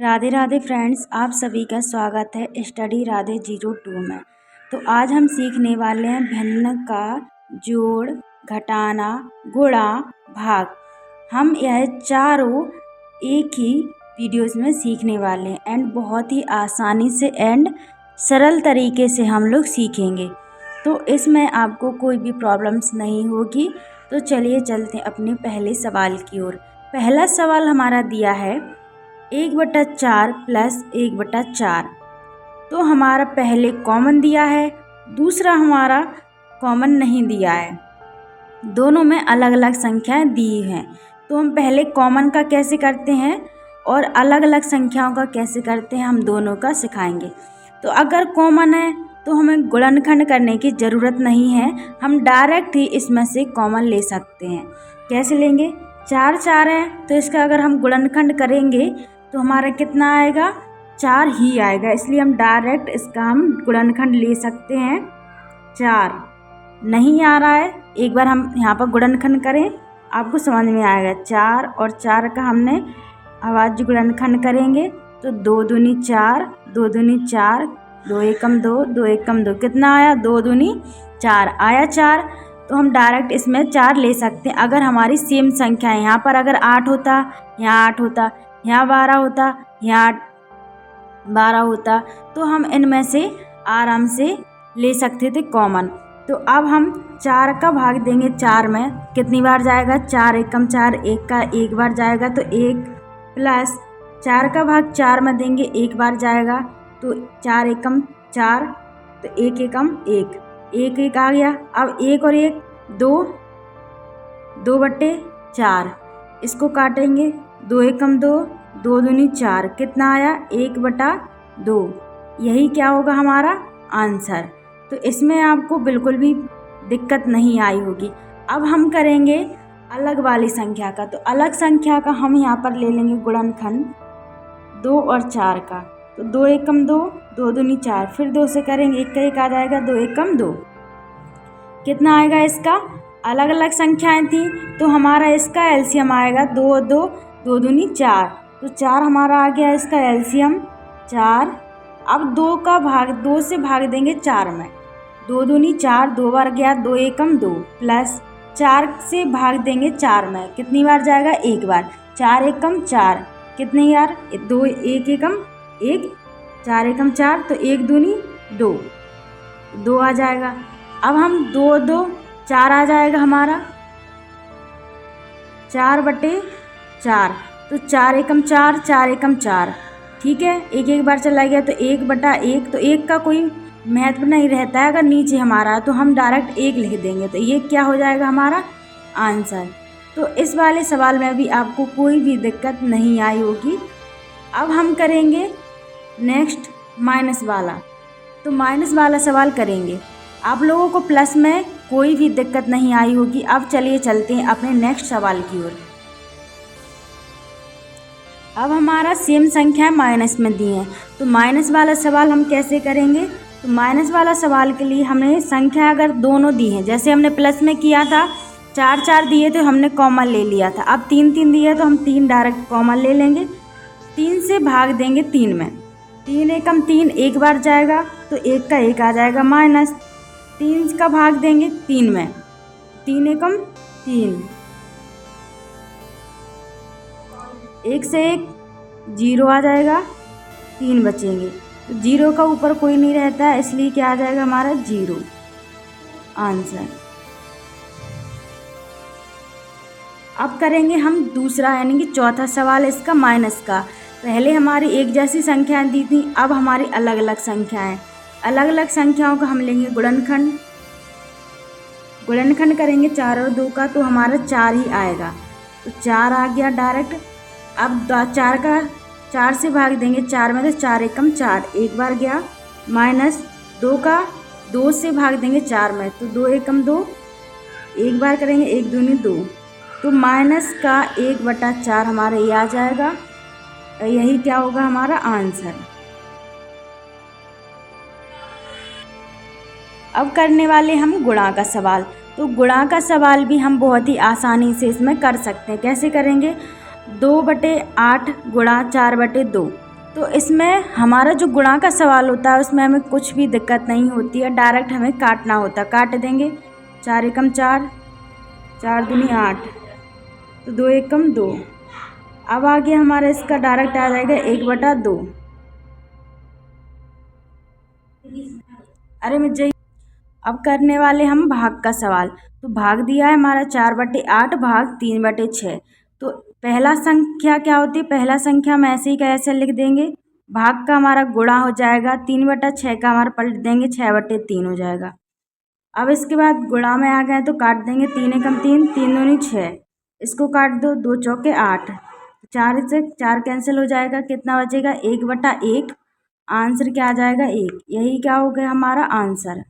Radhe Radhe friends, आप सभी का स्वागत है स्टडी राधे 02 में। तो आज हम सीखने वाले हैं भिन्न का जोड़, घटाना, गुणा, भाग। हम यह चारों एक ही वीडियोस में सीखने वाले हैं एंड बहुत ही आसानी से एंड सरल तरीके से हम लोग सीखेंगे। तो इसमें आपको कोई भी प्रॉब्लम्स नहीं होगी। तो चलिए चलते हैं अपने पहले सवाल की ओर। पहला सवाल हमारा दिया है 1/4 प्लस 1/4। तो हमारा पहले कॉमन दिया है, दूसरा हमारा कॉमन नहीं दिया है। दोनों में अलग अलग संख्याएं दी हैं। तो हम पहले कॉमन का कैसे करते हैं और अलग अलग संख्याओं का कैसे करते हैं, हम दोनों का सिखाएंगे। तो अगर कॉमन है तो हमें गुणनखंड करने की ज़रूरत नहीं है, हम डायरेक्ट ही इसमें से कॉमन ले सकते हैं। कैसे लेंगे? 4 है तो इसका अगर हम गुणनखंड करेंगे तो हमारा कितना आएगा? 4 ही आएगा। इसलिए हम डायरेक्ट इसका हम गुणनखंड ले सकते हैं। 4 नहीं आ रहा है, एक बार हम यहाँ पर गुणनखंड करें, आपको समझ में आएगा। 4 और 4 का हमने अभाज्य गुणनखंड करेंगे तो 2 दूनी 4, 2 दूनी 4, 2 एकम 2, 2 एकम 2, कितना आया? 2 दूनी 4 आया 4। तो हम डायरेक्ट इसमें 4 ले सकते हैं। अगर हमारी सेम संख्या है, यहाँ पर अगर 8 होता, यहाँ 8 होता, यहाँ 12 होता, यहाँ 12 होता, तो हम इनमें से आराम से ले सकते थे कॉमन। तो अब हम 4 का भाग देंगे 4 में, कितनी बार जाएगा? 4 एकम 4, एक का एक बार जाएगा तो 1 प्लस 4 का भाग 4 में देंगे, एक बार जाएगा तो 4 एकम 4, तो 1 एकम 1, 1 1 आ गया। अब 1 और 1 2, 2/4, इसको काटेंगे, 2 एकम 2, 2 दूनी 4, कितना आया? 1/2। यही क्या होगा हमारा आंसर। तो इसमें आपको बिल्कुल भी दिक्कत नहीं आई होगी। अब हम करेंगे अलग वाली संख्या का। तो अलग संख्या का हम यहाँ पर ले लेंगे गुणनखंड 2 और 4 का। तो 2 एकम 2, 2 दूनी 4, फिर 2 से करेंगे, 1 का 1 आ जाएगा, 2 एकम 2, कितना आएगा? इसका अलग अलग संख्याएं थी तो हमारा इसका एलसीएम आएगा 2 2, 2 दूनी 4, तो 4 हमारा आ गया इसका एलसीएम 4। अब 2 का भाग 2 से भाग देंगे 4 में, 2 दूनी 4, 2 बार गया, 2 एकम 2, प्लस 4 से भाग देंगे 4 में, कितनी बार जाएगा? एक बार, 4 एकम 4, कितनी बार? 2 1 एकम 1, 4 एकम 4, तो 1 दूनी 2, 2 आ जाएगा। अब हम 2 2 4 आ जाएगा हमारा 4/4, तो 4 एकम 4, 4 एकम 4, ठीक है। एक एक बार चला गया तो 1/1, तो 1 का कोई महत्व नहीं रहता है। अगर नीचे हमारा तो हम डायरेक्ट 1 लिख देंगे, तो ये क्या हो जाएगा हमारा आंसर। तो इस वाले सवाल में भी आपको कोई भी दिक्कत नहीं आई होगी। अब हम करेंगे नेक्स्ट माइनस वाला। तो माइनस वाला सवाल करेंगे, आप लोगों को प्लस में कोई भी दिक्कत नहीं आई होगी। अब चलिए चलते हैं अपने नेक्स्ट सवाल की ओर। अब हमारा सेम संख्या माइनस में दी है, तो माइनस वाला सवाल हम कैसे करेंगे? तो माइनस वाला सवाल के लिए हमें संख्या अगर दोनों दी हैं, जैसे हमने प्लस में किया था 4 4 दिए तो हमने कॉमन ले लिया था। अब 3 3 दिए तो हम 3 डायरेक्ट कॉमन ले लेंगे। 3 से भाग देंगे 3 में, 3 एकम 3, एक बार जाएगा तो 1 का 1 आ जाएगा, माइनस 3 का भाग देंगे 3 में, 3 एकम 3, 1 से 1 0 आ जाएगा, 3 बचेंगे। तो 0 का ऊपर कोई नहीं रहता है, इसलिए क्या आ जाएगा हमारा 0 आंसर। अब करेंगे हम दूसरा यानी कि चौथा सवाल इसका माइनस का। पहले हमारी एक जैसी संख्याएं दी थी, अब हमारी अलग अलग संख्याएं। अलग अलग संख्याओं का हम लेंगे गुणनखंड। गुणनखंड करेंगे 4 और 2 का, तो हमारा 4 ही आएगा, तो 4 आ गया डायरेक्ट। अब 4 का 4 से भाग देंगे 4 में, तो 4 एकम 4, एक बार गया, माइनस 2 का 2 से भाग देंगे 4 में, तो 2 एकम 2, एक बार करेंगे, 1 दूनी 2, तो माइनस का 1/4 हमारा ये आ जाएगा। यही क्या होगा हमारा आंसर। अब करने वाले हम गुणा का सवाल। तो गुणा का सवाल भी हम बहुत ही आसानी से इसमें कर सकते हैं। कैसे करेंगे? 2/8 गुणा 4/2। तो इसमें हमारा जो गुणा का सवाल होता है उसमें हमें कुछ भी दिक्कत नहीं होती है, डायरेक्ट हमें काटना होता है। काट देंगे, 4 एकम 4, 4 दूनी 8, तो 2 एकम 2। अब आगे हमारा इसका डायरेक्ट आ जाएगा 1/2। अरे मुझे अब करने वाले हम भाग का सवाल। तो भाग दिया है हमारा 4/8 भाग 3/6। तो पहला संख्या क्या होती है, पहला संख्या हम ऐसे ही का ऐसे लिख देंगे। भाग का हमारा गुणा हो जाएगा, 3/6 का हमारा पलट देंगे, 6/3 हो जाएगा। अब इसके बाद गुणा में आ गए तो काट देंगे, 3 एकम 3, 3 दूनी 6, इसको काट दो, 2 चौके 8, 4 से 4 कैंसिल हो जाएगा, कितना बचेगा 1/1। आंसर क्या आ जाएगा 1। यही क्या हो गया हमारा आंसर।